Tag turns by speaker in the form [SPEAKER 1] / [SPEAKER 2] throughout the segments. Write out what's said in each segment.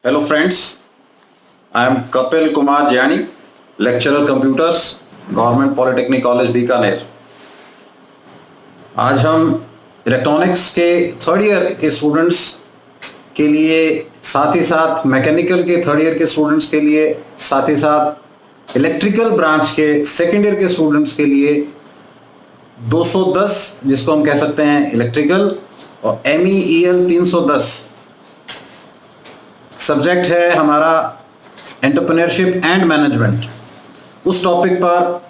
[SPEAKER 1] Hello friends, I am Kapil Kumar Jani, lecturer computers, Government Polytechnic College Bikaner. आज हम electronics के third year के students के लिए, साथ ही साथ मैकेनिकल के थर्ड ईयर के स्टूडेंट्स के लिए, साथ ही साथ इलेक्ट्रिकल ब्रांच के सेकेंड ईयर के स्टूडेंट्स के लिए 210 जिसको हम कह सकते हैं इलेक्ट्रिकल और MEEL 310 सब्जेक्ट है हमारा एंटरप्रेन्योरशिप एंड मैनेजमेंट। उस टॉपिक पर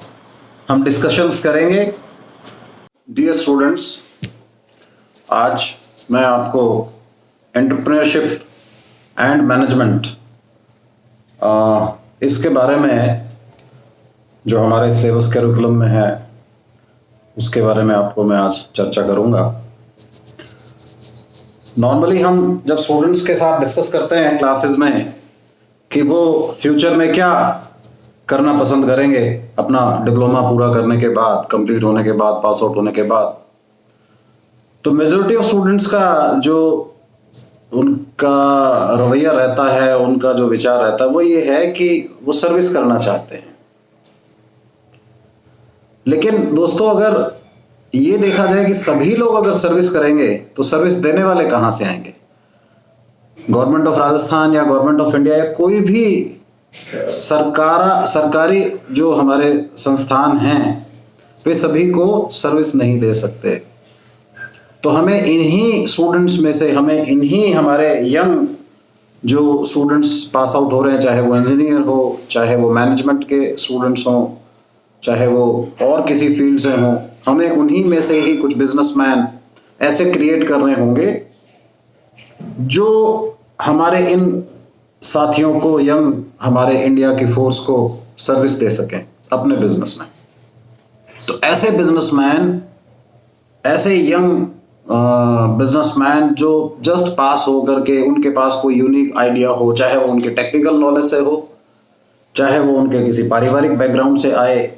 [SPEAKER 1] हम डिस्कशंस करेंगे। डियर स्टूडेंट्स, आज मैं आपको एंटरप्रेन्योरशिप एंड मैनेजमेंट इसके बारे में जो हमारे सिलेबस करिकुलम में है उसके बारे में आपको मैं आज चर्चा करूंगा। नॉर्मली हम जब स्टूडेंट्स के साथ डिस्कस करते हैं क्लासेस में कि वो फ्यूचर में क्या करना पसंद करेंगे अपना डिप्लोमा पूरा करने के बाद, कंप्लीट होने के बाद, पास आउट होने के बाद, तो मेजॉरिटी ऑफ स्टूडेंट्स का जो उनका रवैया रहता है, उनका जो विचार रहता है वो ये है कि वो सर्विस करना चाहते हैं। लेकिन दोस्तों, अगर ये देखा जाए कि सभी लोग अगर सर्विस करेंगे तो सर्विस देने वाले कहां से आएंगे? गवर्नमेंट ऑफ राजस्थान या गवर्नमेंट ऑफ इंडिया या कोई भी सरकारी जो हमारे संस्थान हैं वे सभी को सर्विस नहीं दे सकते। तो हमें इन्हीं स्टूडेंट्स में से, हमें इन्हीं हमारे यंग जो स्टूडेंट्स पास आउट हो रहे हैं, चाहे वो इंजीनियर हो, चाहे वो मैनेजमेंट के स्टूडेंट्स हों, चाहे वो और किसी फील्ड से हों, हमें उन्हीं में से ही कुछ बिजनेसमैन ऐसे क्रिएट करने होंगे जो हमारे इन साथियों को, यंग हमारे इंडिया की फोर्स को सर्विस दे सकें अपने बिजनेस में। तो ऐसे बिजनेसमैन, ऐसे यंग बिजनेसमैन जो जस्ट पास हो करके उनके पास कोई यूनिक आइडिया हो, चाहे वो उनके टेक्निकल नॉलेज से हो, चाहे वो उनके किसी पारिवारिक बैकग्राउंड से आए,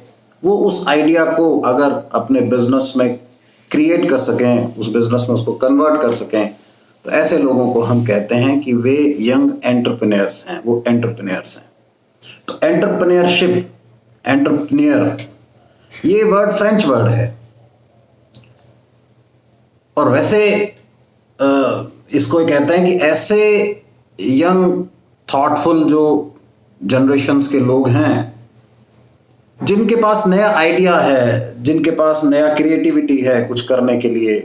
[SPEAKER 1] वो उस आइडिया को अगर अपने बिजनेस में क्रिएट कर सकें, उस बिजनेस में उसको कन्वर्ट कर सकें, तो ऐसे लोगों को हम कहते हैं कि वे यंग एंटरप्रेन्योर्स हैं, वो एंटरप्रेन्योर्स हैं। तो एंटरप्रेन्योरशिप, एंटरप्रेन्योर, ये वर्ड फ्रेंच वर्ड है और वैसे इसको कहते हैं कि ऐसे यंग थॉटफुल जो जनरेशन्स के लोग हैं जिनके पास नया आइडिया है, जिनके पास नया क्रिएटिविटी है कुछ करने के लिए,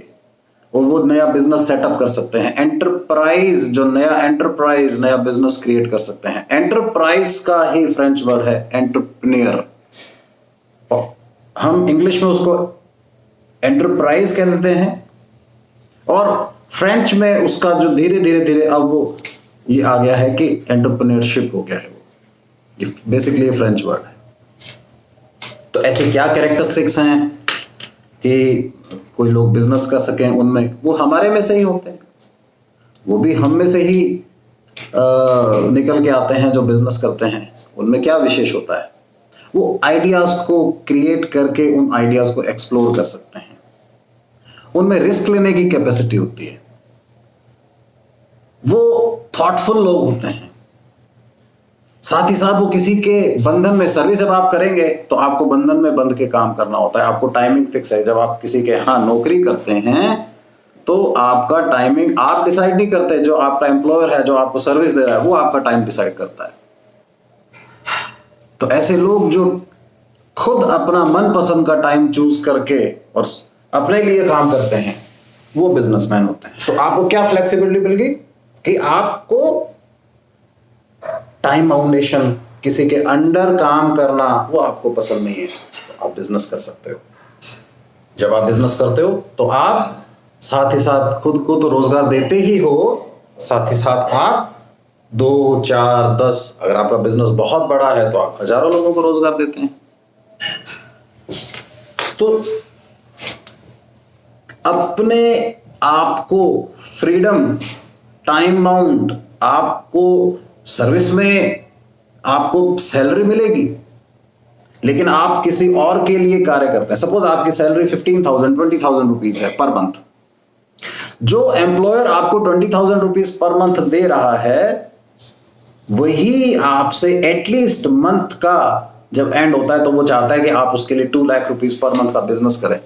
[SPEAKER 1] और वो नया बिजनेस सेटअप कर सकते हैं। एंटरप्राइज, जो नया एंटरप्राइज, नया बिजनेस क्रिएट कर सकते हैं। एंटरप्राइज का ही फ्रेंच वर्ड है एंटरप्रेन्योर। हम इंग्लिश में उसको एंटरप्राइज कह देते हैं और फ्रेंच में उसका जो धीरे धीरे अब वो ये आ गया है कि एंटरप्रेन्योरशिप हो गया है। वो बेसिकली फ्रेंच वर्ड है। तो ऐसे क्या कैरेक्टरिस्टिक्स हैं कि कोई लोग बिजनेस कर सकें, उनमें वो हमारे में से ही होते हैं, वो भी हम में से ही निकल के आते हैं जो बिजनेस करते हैं। उनमें क्या विशेष होता है? वो आइडियाज को क्रिएट करके उन आइडियाज को एक्सप्लोर कर सकते हैं, उनमें रिस्क लेने की कैपेसिटी होती है, वो थॉटफुल लोग होते हैं। साथ ही साथ वो किसी के बंधन में, सर्विस जब आप करेंगे तो आपको बंधन में बंध के काम करना होता है। आपको टाइमिंग फिक्स है। जब आप किसी के यहाँ नौकरी करते हैं तो आपका टाइमिंग आप डिसाइड नहीं करते, जो आपका एम्प्लॉयर है, जो आपको सर्विस दे रहा है, वो आपका टाइम डिसाइड करता है। तो ऐसे लोग जो खुद अपना मनपसंद का टाइम चूज करके और अपने लिए काम करते हैं, वो बिजनेसमैन होते हैं। तो आपको क्या फ्लेक्सिबिलिटी मिल गई कि आपको टाइम बाउंडेशन, किसी के अंडर काम करना, वो आपको पसंद नहीं है, तो आप बिजनेस कर सकते हो। जब आप बिजनेस करते हो तो आप साथ ही साथ खुद को तो रोजगार देते ही हो, साथ ही साथ आप 2, 4, 10, अगर आपका बिजनेस बहुत बड़ा है तो आप हजारों लोगों को रोजगार देते हैं। तो अपने आप को फ्रीडम, टाइम बाउंड, आपको सर्विस में आपको सैलरी मिलेगी, लेकिन आप किसी और के लिए कार्य करते हैं। सपोज आपकी सैलरी 15,000, 20,000 रुपीज है पर मंथ। जो एम्प्लॉयर आपको 20,000 रुपीज पर मंथ दे रहा है वही आपसे एटलीस्ट मंथ का जब एंड होता है तो वो चाहता है कि आप उसके लिए 2 लाख रुपीस पर मंथ का बिजनेस करें,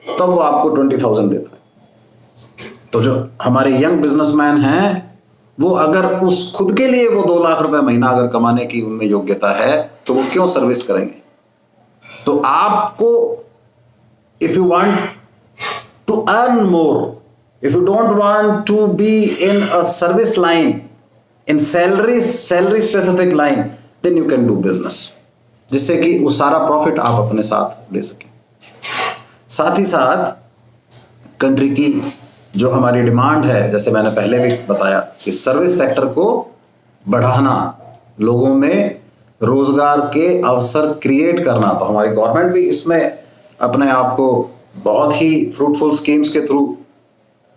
[SPEAKER 1] तब वो आपको 20,000 देता है। तो जो हमारे यंग बिजनेसमैन हैं, वो अगर उस खुद के लिए वो 2 लाख रुपए महीना अगर कमाने की उनमें योग्यता है, तो वो क्यों सर्विस करेंगे? तो आपको, if you want to earn more, if you don't want to be in a service line, in salary specific line, then you can do business, जिससे कि वो सारा प्रॉफिट आप अपने साथ ले सकें। साथ ही साथ कंट्री की जो हमारी डिमांड है, जैसे मैंने पहले भी बताया कि सर्विस सेक्टर को बढ़ाना, लोगों में रोजगार के अवसर क्रिएट करना, तो हमारी गवर्नमेंट भी इसमें अपने आप को बहुत ही फ्रूटफुल स्कीम्स के थ्रू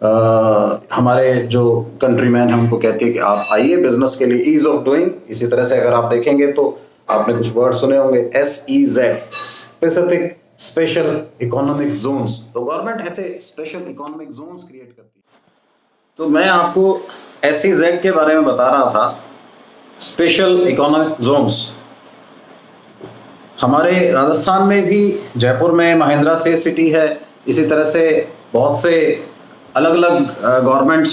[SPEAKER 1] हमारे जो कंट्रीमैन हैं उनको कहती है कि आप आइए बिजनेस के लिए, ईज ऑफ डूइंग। इसी तरह से अगर आप देखेंगे तो आपने कुछ वर्ड सुने होंगे, SEZ, specific special economic zones. तो गवर्नमेंट ऐसे स्पेशल इकोनॉमिक जोन्स क्रिएट करती है। तो मैं आपको SEZ के बारे में बता रहा था, स्पेशल इकोनॉमिक जोन्स। हमारे राजस्थान में भी, जयपुर में महिंद्रा से सिटी है, इसी तरह से बहुत से अलग अलग गवर्नमेंट्स,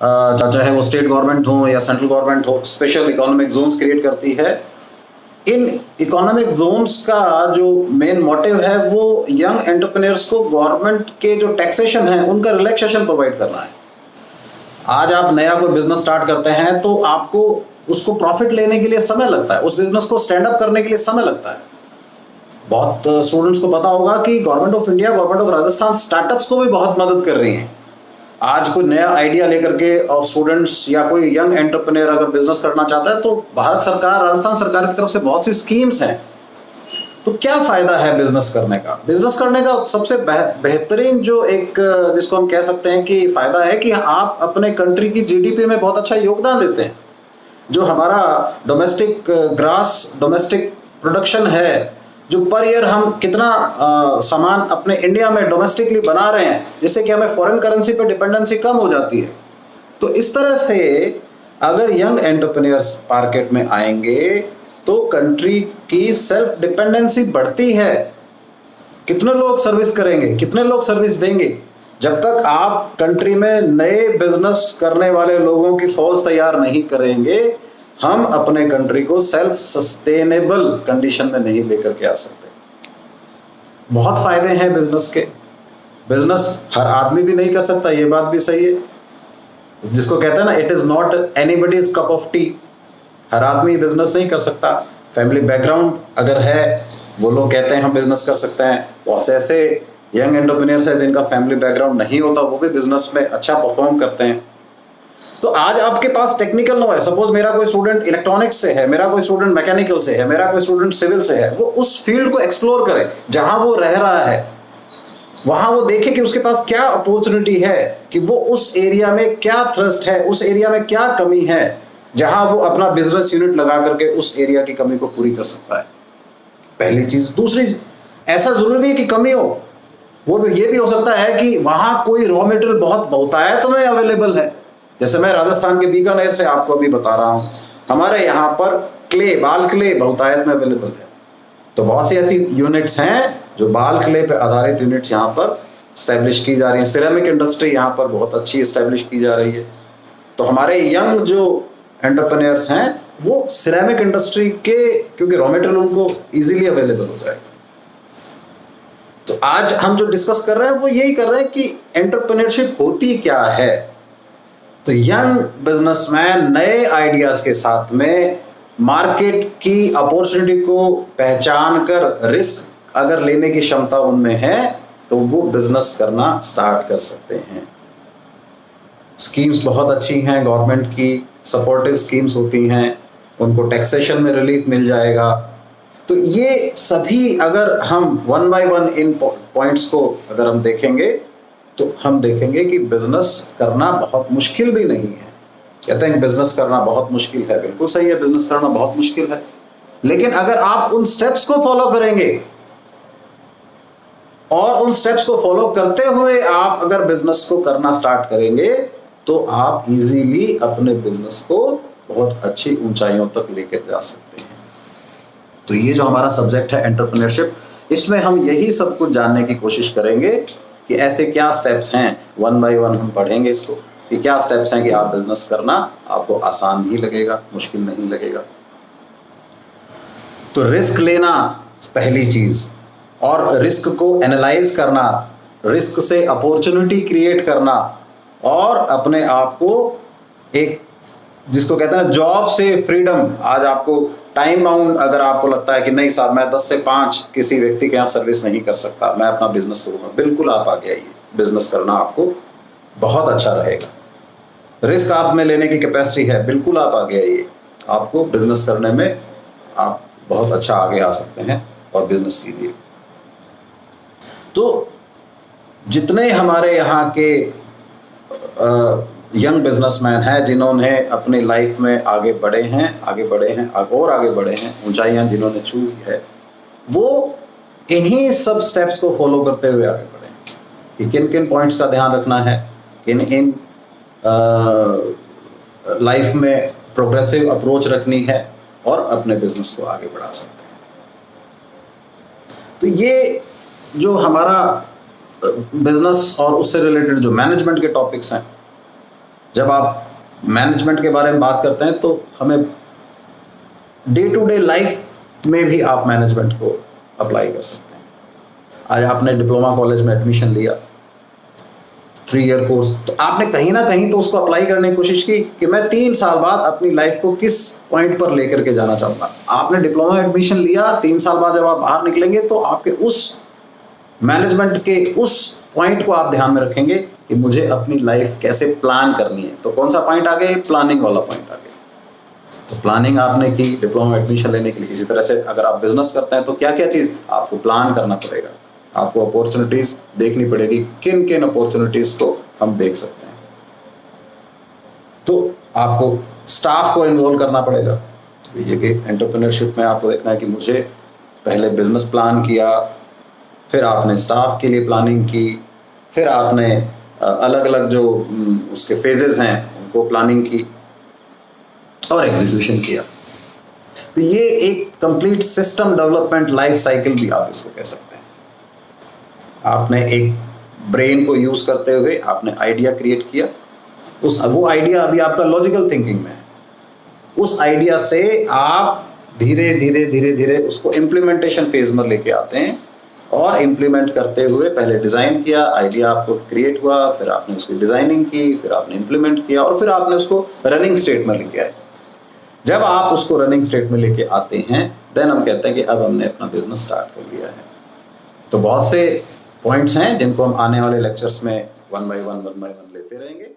[SPEAKER 1] चाहे वो स्टेट गवर्नमेंट हो या सेंट्रल गवर्नमेंट हो, स्पेशल इकोनॉमिक जोन्स क्रिएट करती है। इन इकोनॉमिक जोन्स का जो मेन मोटिव है वो यंग एंटरप्रेन्योर्स को गवर्नमेंट के जो टैक्सेशन है उनका रिलैक्सेशन प्रोवाइड करना है। आज आप नया कोई बिजनेस स्टार्ट करते हैं तो आपको उसको प्रॉफिट लेने के लिए समय लगता है, उस बिजनेस को स्टैंड अप करने के लिए समय लगता है। बहुत स्टूडेंट्स को पता होगा कि government of India, government of Rajasthan startups को भी बहुत मदद कर रही है। आज कोई नया आइडिया लेकर के और स्टूडेंट्स या कोई यंग एंटरप्रेन्योर अगर बिजनेस करना चाहता है तो भारत सरकार, राजस्थान सरकार की तरफ से बहुत सी स्कीम्स हैं। तो क्या फायदा है बिजनेस करने का? बिजनेस करने का सबसे बेहतरीन जो एक, जिसको हम कह सकते हैं कि फायदा है, कि आप अपने कंट्री की जीडीपी में बहुत अच्छा योगदान देते हैं। जो हमारा डोमेस्टिक ग्रास डोमेस्टिक प्रोडक्शन है, जो पर ईयर हम कितना सामान अपने इंडिया में डोमेस्टिकली बना रहे हैं, जिससे कि हमें फॉरेन करेंसी पे डिपेंडेंसी कम हो जाती है। तो इस तरह से अगर यंग एंटरप्रेन्योर्स मार्केट में आएंगे तो कंट्री की सेल्फ डिपेंडेंसी बढ़ती है। कितने लोग सर्विस करेंगे, कितने लोग सर्विस देंगे? जब तक आप कंट्री में नए बिजनेस करने वाले लोगों की फौज तैयार नहीं करेंगे, हम अपने कंट्री को सेल्फ सस्टेनेबल कंडीशन में नहीं लेकर के आ सकते। बहुत फायदे हैं बिजनेस के। बिजनेस हर आदमी भी नहीं कर सकता, ये बात भी सही है। जिसको कहते हैं ना, it is not anybody's cup of tea. हर आदमी बिजनेस नहीं कर सकता। फैमिली बैकग्राउंड अगर है, वो लोग कहते हैं हम बिजनेस कर सकते हैं। बहुत से ऐसे यंग एंटरप्रेन्योर्स हैं जिनका फैमिली बैकग्राउंड नहीं होता, वो भी बिजनेस में अच्छा परफॉर्म करते हैं। तो आज आपके पास टेक्निकल नो है, सपोज मेरा कोई स्टूडेंट इलेक्ट्रॉनिक्स से है, मेरा कोई स्टूडेंट मैकेनिकल से है, मेरा कोई स्टूडेंट सिविल से है, वो उस फील्ड को एक्सप्लोर करे जहां वो रह रहा है, वहां वो देखे कि उसके पास क्या अपॉर्चुनिटी है, कि वो उस एरिया में क्या थ्रस्ट है, उस एरिया में क्या कमी है, जहां वो अपना बिजनेस यूनिट लगा करके उस एरिया की कमी को पूरी कर सकता है। पहली चीज। दूसरी, ऐसा जरूरी नहीं कि कमी हो, वो ये भी हो सकता है कि वहां कोई रॉ मटेरियल बहुत बहुतायत में अवेलेबल है। जैसे मैं राजस्थान के बीकानेर से आपको अभी बता रहा हूं, हमारे यहाँ पर क्ले, बाल क्ले बहुतायत में अवेलेबल है। तो बहुत सी ऐसी यूनिट्स हैं जो बाल क्ले पे आधारित यूनिट्स यहाँ पर स्टैब्लिश की जा रही है। सिरेमिक इंडस्ट्री यहाँ पर बहुत अच्छी स्टैब्लिश की जा रही है। तो हमारे यंग जो एंटरप्रेन्योर्स हैं वो सिरेमिक इंडस्ट्री के, क्योंकि रॉ मटेरियल उनको इजीली अवेलेबल हो जाएगा। तो आज हम जो डिस्कस कर रहे हैं वो यही कर रहे हैं कि एंटरप्रेन्योरशिप होती क्या है। तो यंग बिजनेसमैन नए आइडियाज के साथ में मार्केट की अपॉर्चुनिटी को पहचान कर रिस्क अगर लेने की क्षमता उनमें है तो वो बिजनेस करना स्टार्ट कर सकते हैं। स्कीम्स बहुत अच्छी हैं, गवर्नमेंट की सपोर्टिव स्कीम्स होती हैं, उनको टैक्सेशन में रिलीफ मिल जाएगा। तो ये सभी अगर हम one by one in points को अगर हम देखेंगे तो हम देखेंगे कि बिजनेस करना बहुत मुश्किल भी नहीं है। कहते हैं बिजनेस करना बहुत मुश्किल है, बिल्कुल सही है, बिजनेस करना बहुत मुश्किल है, लेकिन अगर आप उन स्टेप्स को फॉलो करेंगे और उन स्टेप्स को फॉलो करते हुए आप अगर बिजनेस को करना स्टार्ट करेंगे तो आप इजीली अपने बिजनेस को बहुत अच्छी ऊंचाइयों तक लेकर जा सकते हैं। तो ये जो हमारा सब्जेक्ट है एंटरप्रेन्योरशिप, इसमें हम यही सब कुछ जानने की कोशिश करेंगे कि ऐसे क्या स्टेप्स हैं, वन बाय वन हम पढ़ेंगे इसको कि क्या स्टेप्स हैं कि आप बिजनेस करना आपको आसान ही लगेगा, मुश्किल नहीं लगेगा। तो रिस्क लेना पहली चीज, और रिस्क को एनालाइज करना, रिस्क से अपॉर्चुनिटी क्रिएट करना, और अपने आप को एक, जिसको कहते हैं जॉब से फ्रीडम। आज आपको टाइम बाउंड, अगर आपको लगता है कि नहीं साहब मैं 10 से 5 किसी व्यक्ति के यहाँ सर्विस नहीं कर सकता, मैं अपना बिजनेस करूंगा, बिल्कुल आप आगे आइए, बिजनेस करना आपको बहुत अच्छा रहेगा। रिस्क आप में लेने की कैपेसिटी है, बिल्कुल आप आगे आइए, आपको बिजनेस करने में आप बहुत अच्छा आगे आ सकते हैं और बिजनेस कीजिए। तो जितने हमारे यहाँ के यंग बिजनेसमैन हैं जिन्होंने अपनी लाइफ में आगे बढ़े हैं और आगे बढ़े हैं, ऊंचाइयां जिन्होंने छू है, वो इन्हीं सब स्टेप्स को फॉलो करते हुए आगे बढ़े हैं कि किन किन पॉइंट्स का ध्यान रखना है, किन लाइफ में प्रोग्रेसिव अप्रोच रखनी है और अपने बिजनेस को आगे बढ़ा सकते हैं। तो ये जो हमारा बिजनेस और उससे रिलेटेड जो मैनेजमेंट के टॉपिक्स हैं, जब आप मैनेजमेंट के बारे में बात करते हैं तो हमें डे टू डे लाइफ में भी आप मैनेजमेंट को अप्लाई कर सकते हैं। आज आपने डिप्लोमा कॉलेज में एडमिशन लिया, 3 ईयर कोर्स, तो आपने कहीं ना कहीं तो उसको अप्लाई करने की कोशिश की कि मैं 3 साल बाद अपनी लाइफ को किस पॉइंट पर लेकर के जाना चाहूँगा। आपने डिप्लोमा एडमिशन लिया, 3 साल बाद जब आप बाहर निकलेंगे तो आपके उस मैनेजमेंट के उस पॉइंट को आप ध्यान में रखेंगे कि मुझे अपनी लाइफ कैसे प्लान करनी है। तो कौन सा पॉइंट आ गया? प्लानिंग वाला पॉइंट आ गया। तो प्लानिंग आपने की डिप्लोमा एडमिशन लेने के लिए। इसी तरह से अगर आप बिजनेस करते हैं तो क्या क्या चीज आपको प्लान करना पड़ेगा, आपको अपॉर्चुनिटीज देखनी पड़ेगी, किन किन अपॉर्चुनिटीज को हम देख सकते हैं। तो आपको स्टाफ को इन्वॉल्व करना पड़ेगा। तो ये कि एंटरप्रेन्योरशिप में आपको देखना है कि मुझे पहले बिजनेस प्लान किया, फिर आपने स्टाफ के लिए प्लानिंग की, फिर आपने अलग अलग जो उसके फेजेस हैं उनको प्लानिंग की और एग्जीक्यूशन किया। तो ये एक complete system development life cycle भी आप इसको कह सकते हैं। आपने एक ब्रेन को यूज करते हुए आपने आइडिया क्रिएट किया, वो आइडिया अभी आपका लॉजिकल थिंकिंग में है। उस आइडिया से आप धीरे धीरे धीरे धीरे उसको इम्प्लीमेंटेशन फेज में लेके आते हैं और इम्प्लीमेंट करते हुए पहले डिजाइन किया, आइडिया आपको क्रिएट हुआ, फिर आपने उसकी डिजाइनिंग की, फिर आपने इम्प्लीमेंट किया और फिर आपने उसको रनिंग स्टेट में लेके आए। जब आप उसको रनिंग स्टेट में लेके आते हैं देन हम कहते हैं कि अब हमने अपना बिजनेस स्टार्ट कर लिया है। तो बहुत से पॉइंट्स हैं जिनको हम आने वाले लेक्चर्स में वन बाय वन लेते रहेंगे।